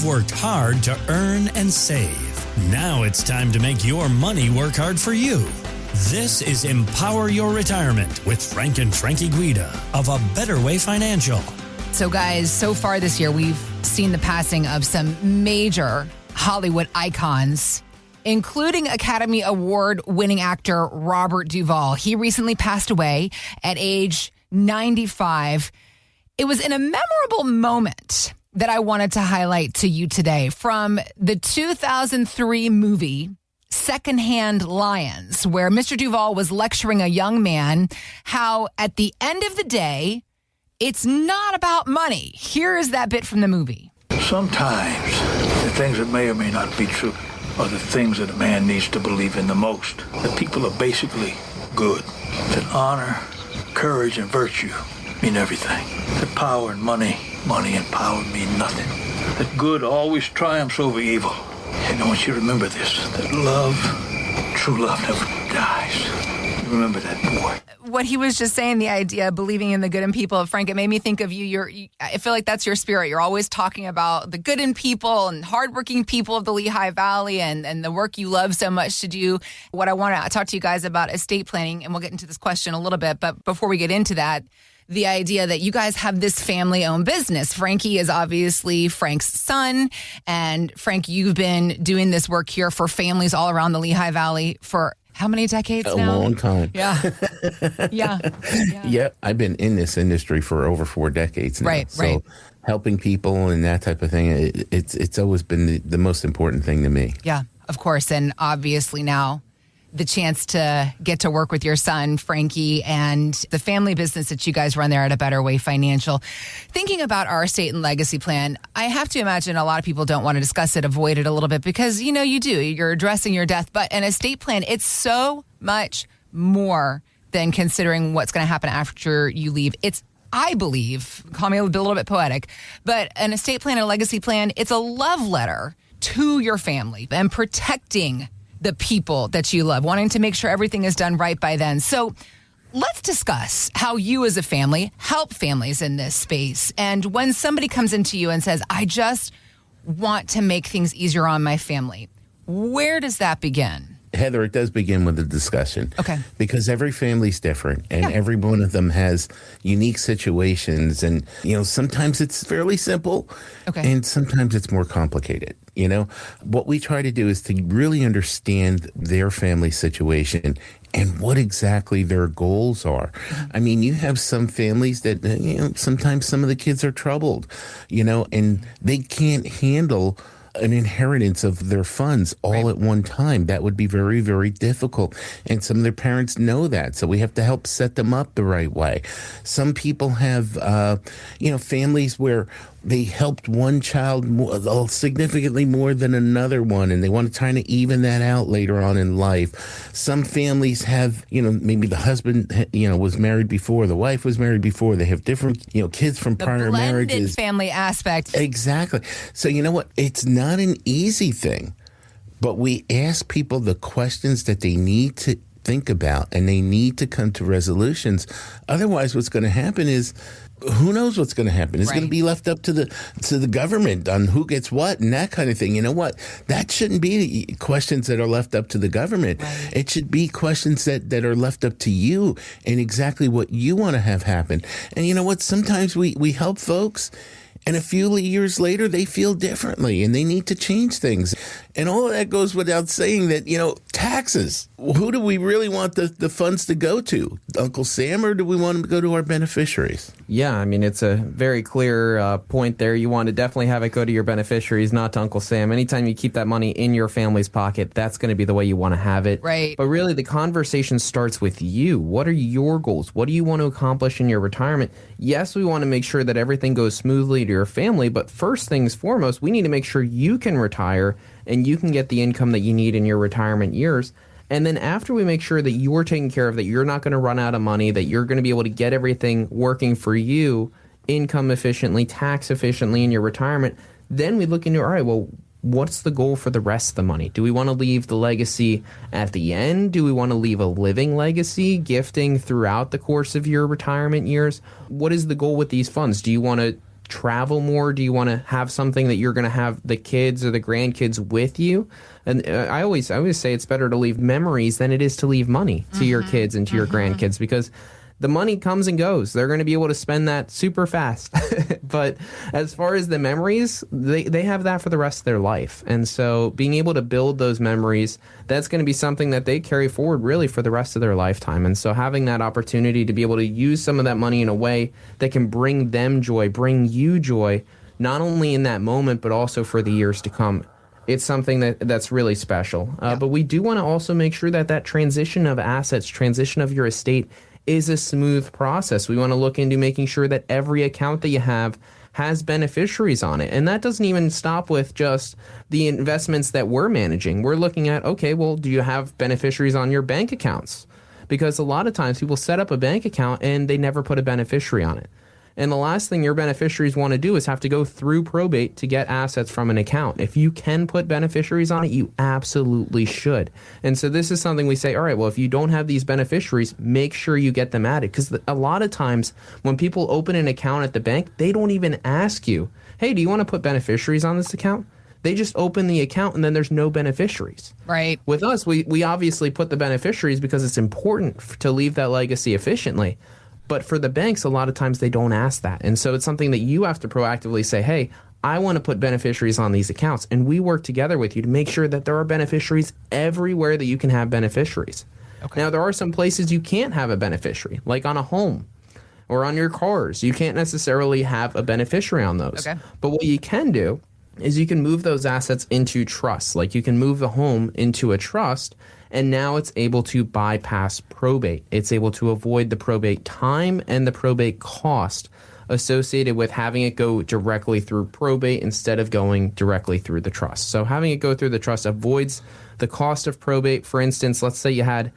You've worked hard to earn and save. Now it's time to make your money work hard for you. This is Empower Your Retirement with Frank and Frankie Guida of A Better Way Financial. So guys, so far this year, we've seen the passing of some major Hollywood icons, including Academy Award-winning actor Robert Duvall. He recently passed away at age 95. It was in a memorable moment that I wanted to highlight to you today from the 2003 movie Secondhand Lions, where Mr. Duvall was lecturing a young man how at the end of the day, it's not about money. Here is that bit from the movie. Sometimes the things that may or may not be true are the things that a man needs to believe in the most. That people are basically good. That honor, courage, and virtue mean everything. That power and money and power mean nothing. That good always triumphs over evil. And I want you to remember this, that love, true love never dies. Remember that, boy. What he was just saying, the idea of believing in the good in people, Frank, it made me think of you. I feel like that's your spirit. You're always talking about the good in people and hardworking people of the Lehigh Valley and the work you love so much to do. What I want to talk to you guys about estate planning, and we'll get into this question a little bit. But before we get into that, the idea that you guys have this family-owned business. Frankie is obviously Frank's son. And Frank, you've been doing this work here for families all around the Lehigh Valley for how many decades now? A long time. Yeah. Yeah, I've been in this industry for over 4 decades now. Right. Helping people and that type of thing, it's always been the most important thing to me. Yeah, of course. And obviously now the chance to get to work with your son, Frankie, and the family business that you guys run there at A Better Way Financial. Thinking about our estate and legacy plan, I have to imagine a lot of people don't want to discuss it, avoid it a little bit because, you know, you do. You're addressing your death. But an estate plan, it's so much more than considering what's going to happen after you leave. It's, I believe, call me a little bit poetic, but an estate plan and a legacy plan, it's a love letter to your family and protecting the people that you love, wanting to make sure everything is done right by then. So let's discuss how you as a family help families in this space. And when somebody comes into you and says, I just want to make things easier on my family, where does that begin? Heather, it does begin with a discussion. Okay. Because every family's different and every one of them has unique situations. And, you know, sometimes it's fairly simple and sometimes it's more complicated. You know, what we try to do is to really understand their family situation and what exactly their goals are. I mean, you have some families that, you know, sometimes some of the kids are troubled, you know, and they can't handle an inheritance of their funds all at one time. That would be very, very difficult. And some of their parents know that. So we have to help set them up the right way. Some people have, you know, families where they helped one child significantly more than another one, and they want to try to even that out later on in life. Some families have, you know, maybe the husband, you know, was married before, the wife was married before. They have different, you know, kids from prior marriages. Family aspect. Exactly. So you know what? It's not an easy thing, but we ask people the questions that they need to think about, and they need to come to resolutions. Otherwise, what's going to happen is, who knows what's going to happen? It's going to be left up to the government on who gets what and that kind of thing. You know what? That shouldn't be questions that are left up to the government. Right. It should be questions that are left up to you and exactly what you want to have happen. And you know what? Sometimes we help folks, and a few years later, they feel differently and they need to change things. And all of that goes without saying that, you know, taxes. Who do we really want the funds to go to? Uncle Sam, or do we want them to go to our beneficiaries? Yeah, I mean, it's a very clear point there. You want to definitely have it go to your beneficiaries, not to Uncle Sam. Anytime you keep that money in your family's pocket, that's going to be the way you want to have it. Right. But really, the conversation starts with you. What are your goals? What do you want to accomplish in your retirement? Yes, we want to make sure that everything goes smoothly to your family, but first things foremost, we need to make sure you can retire and you can get the income that you need in your retirement years. And then after we make sure that you're taken care of, that you're not going to run out of money, that you're going to be able to get everything working for you, income efficiently, tax efficiently in your retirement, then we look into, all right, well, what's the goal for the rest of the money? Do we want to leave the legacy at the end? Do we want to leave a living legacy, gifting throughout the course of your retirement years? What is the goal with these funds? Do you want to travel more? Do you want to have something that you're going to have the kids or the grandkids with you? And I always say it's better to leave memories than it is to leave money to your kids and to your grandkids, because the money comes and goes. They're going to be able to spend that super fast. But as far as the memories, they have that for the rest of their life. And so being able to build those memories, that's going to be something that they carry forward really for the rest of their lifetime. And so having that opportunity to be able to use some of that money in a way that can bring them joy, bring you joy, not only in that moment, but also for the years to come. It's something that's really special. But we do want to also make sure that transition of assets, transition of your estate is a smooth process. We want to look into making sure that every account that you have has beneficiaries on it. And that doesn't even stop with just the investments that we're managing. We're looking at, okay, well, do you have beneficiaries on your bank accounts? Because a lot of times people set up a bank account and they never put a beneficiary on it. And the last thing your beneficiaries want to do is have to go through probate to get assets from an account. If you can put beneficiaries on it, you absolutely should. And so this is something we say, all right, well, if you don't have these beneficiaries, make sure you get them added. Because a lot of times when people open an account at the bank, they don't even ask you, hey, do you want to put beneficiaries on this account? They just open the account and then there's no beneficiaries. Right. With us, we obviously put the beneficiaries because it's important to leave that legacy efficiently. But for the banks, a lot of times they don't ask that. And so it's something that you have to proactively say, hey, I want to put beneficiaries on these accounts. And we work together with you to make sure that there are beneficiaries everywhere that you can have beneficiaries. Okay. Now, there are some places you can't have a beneficiary, like on a home or on your cars. You can't necessarily have a beneficiary on those. Okay. But what you can do is you can move those assets into trusts. Like you can move the home into a trust, and now it's able to bypass probate. It's able to avoid the probate time and the probate cost associated with having it go directly through probate instead of going directly through the trust. So having it go through the trust avoids the cost of probate. For instance, let's say you had,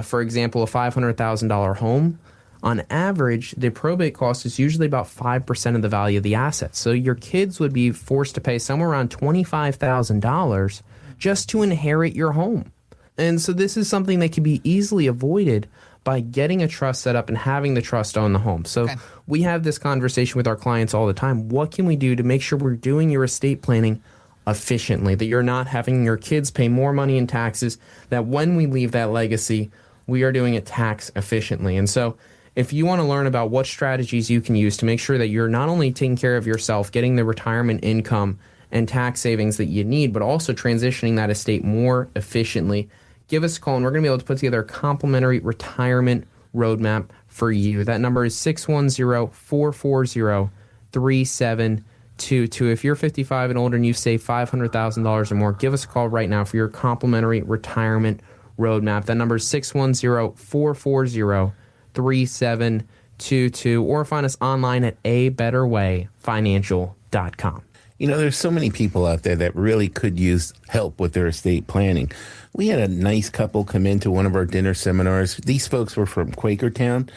for example, a $500,000 home. On average, the probate cost is usually about 5% of the value of the assets. So your kids would be forced to pay somewhere around $25,000 just to inherit your home. And so this is something that can be easily avoided by getting a trust set up and having the trust own the home. So we have this conversation with our clients all the time. What can we do to make sure we're doing your estate planning efficiently, that you're not having your kids pay more money in taxes, that when we leave that legacy, we are doing it tax efficiently. And so if you want to learn about what strategies you can use to make sure that you're not only taking care of yourself, getting the retirement income and tax savings that you need, but also transitioning that estate more efficiently, give us a call and we're going to be able to put together a complimentary retirement roadmap for you. That number is 610-440-3722. If you're 55 and older and you've saved $500,000 or more, give us a call right now for your complimentary retirement roadmap. That number is 610-440-3722, or find us online at abetterwayfinancial.com. You know, there's so many people out there that really could use help with their estate planning. We had a nice couple come into one of our dinner seminars. These folks were from Quakertown.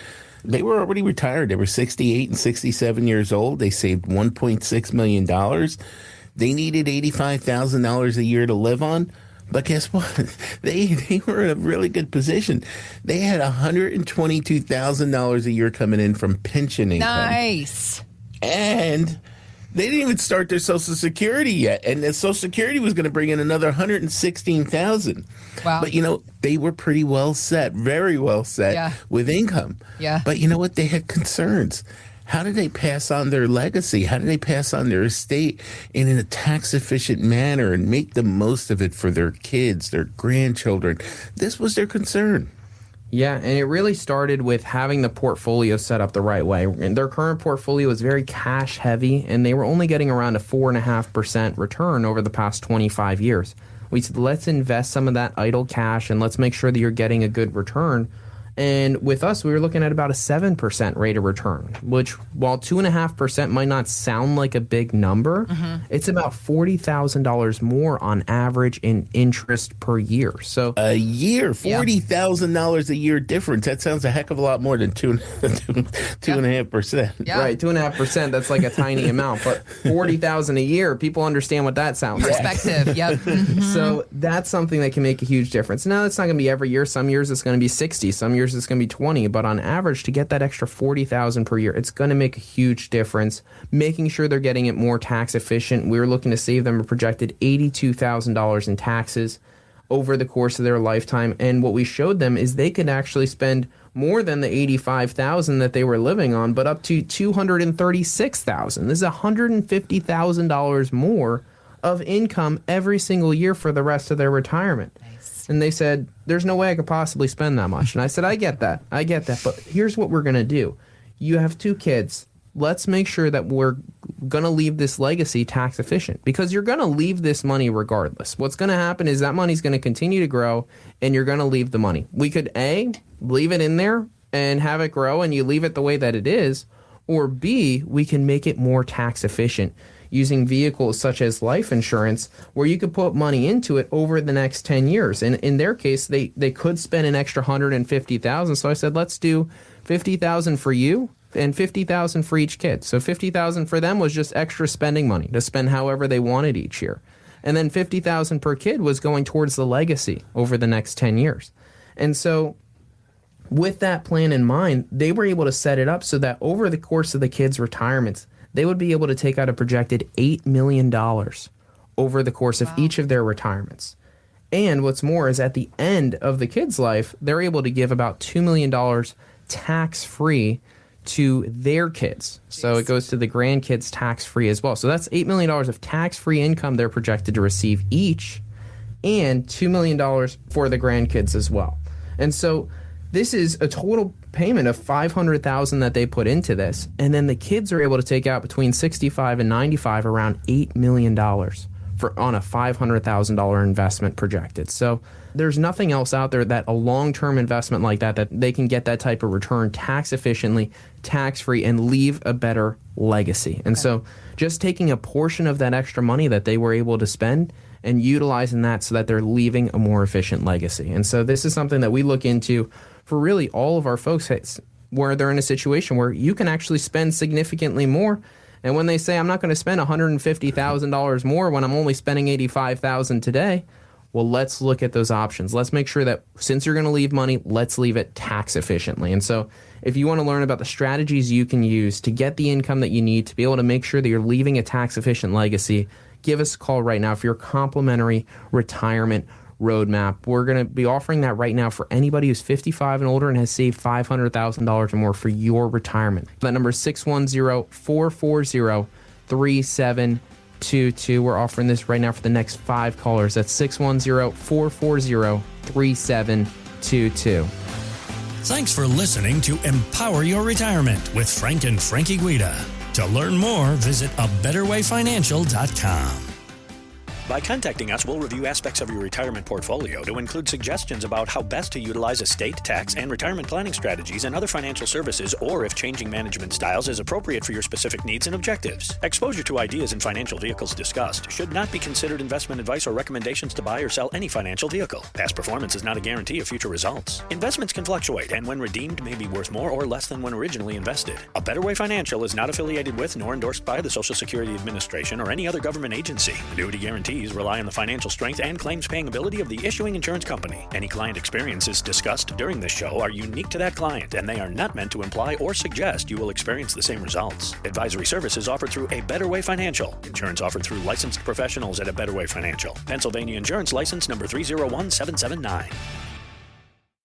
They were already retired. They were 68 and 67 years old. They saved $1.6 million. They needed $85,000 a year to live on. But guess what? They were in a really good position. They had $122,000 a year coming in from pension income. Nice. And they didn't even start their Social Security yet. And the Social Security was going to bring in another $116,000. Wow. But, you know, they were pretty well set, very well set with income. Yeah. But you know what? They had concerns. How did they pass on their legacy? How did they pass on their estate in a tax-efficient manner and make the most of it for their kids, their grandchildren? This was their concern. Yeah, and it really started with having the portfolio set up the right way. And their current portfolio was very cash heavy, and they were only getting around a 4.5% return over the past 25 years. We said, let's invest some of that idle cash and let's make sure that you're getting a good return. And with us, we were looking at about a 7% rate of return, which while 2.5% might not sound like a big number, it's about $40,000 more on average in interest per year. So a year, $40,000 a year difference. That sounds a heck of a lot more than 2.5%. Yeah. Right, 2.5%. That's like a tiny amount, but $40,000 a year. People understand what that sounds like. Perspective. Yep. So that's something that can make a huge difference. Now, it's not going to be every year. Some years it's going to be 60. Some years years it's going to be 20, but on average to get that extra 40,000 per year, it's going to make a huge difference. Making sure they're getting it more tax efficient. We're looking to save them a projected $82,000 in taxes over the course of their lifetime. And what we showed them is they could actually spend more than the $85,000 that they were living on, but up to $236,000. This is $150,000 more of income every single year for the rest of their retirement. Nice. And they said, there's no way I could possibly spend that much. And I said, I get that. But here's what we're going to do. You have 2 kids. Let's make sure that we're going to leave this legacy tax efficient, because you're going to leave this money regardless. What's going to happen is that money's going to continue to grow and you're going to leave the money. We could A, leave it in there and have it grow and you leave it the way that it is, or B, we can make it more tax efficient using vehicles such as life insurance, where you could put money into it over the next 10 years. And in their case, they could spend an extra $150,000. So I said, let's do $50,000 for you and $50,000 for each kid. So $50,000 for them was just extra spending money to spend however they wanted each year. And then $50,000 per kid was going towards the legacy over the next 10 years. And so with that plan in mind, they were able to set it up so that over the course of the kids' retirements, they would be able to take out a projected $8 million over the course of each of their retirements. And what's more is at the end of the kid's life, they're able to give about $2 million tax-free to their kids. So it goes to the grandkids tax-free as well. So that's $8 million of tax-free income they're projected to receive each, and $2 million for the grandkids as well. And so this is a total payment of $500,000 that they put into this, and then the kids are able to take out between 65 and 95 around $8 million on a $500,000 investment projected. So there's nothing else out there that a long-term investment like that they can get that type of return tax efficiently, tax-free, and leave a better legacy. And so just taking a portion of that extra money that they were able to spend and utilizing that so that they're leaving a more efficient legacy. And so this is something that we look into for really all of our folks where they're in a situation where you can actually spend significantly more. And when they say, I'm not going to spend $150,000 more when I'm only spending $85,000 today, well, let's look at those options. Let's make sure that since you're going to leave money, let's leave it tax efficiently. And so if you want to learn about the strategies you can use to get the income that you need to be able to make sure that you're leaving a tax efficient legacy, give us a call right now for your complimentary retirement roadmap. We're going to be offering that right now for anybody who's 55 and older and has saved $500,000 or more for your retirement. That number is 610-440-3722. We're offering this right now for the next 5 callers. That's 610-440-3722. Thanks for listening to Empower Your Retirement with Frank and Frankie Guida. To learn more, visit abetterwayfinancial.com. By contacting us, we'll review aspects of your retirement portfolio to include suggestions about how best to utilize estate, tax, and retirement planning strategies and other financial services, or if changing management styles is appropriate for your specific needs and objectives. Exposure to ideas and financial vehicles discussed should not be considered investment advice or recommendations to buy or sell any financial vehicle. Past performance is not a guarantee of future results. Investments can fluctuate and when redeemed may be worth more or less than when originally invested. A Better Way Financial is not affiliated with nor endorsed by the Social Security Administration or any other government agency. Annuity guarantees rely on the financial strength and claims paying ability of the issuing insurance company. Any client experiences discussed during this show are unique to that client, and they are not meant to imply or suggest you will experience the same results. Advisory services offered through A Better Way Financial. Insurance offered through licensed professionals at A Better Way Financial. Pennsylvania Insurance License number 301779.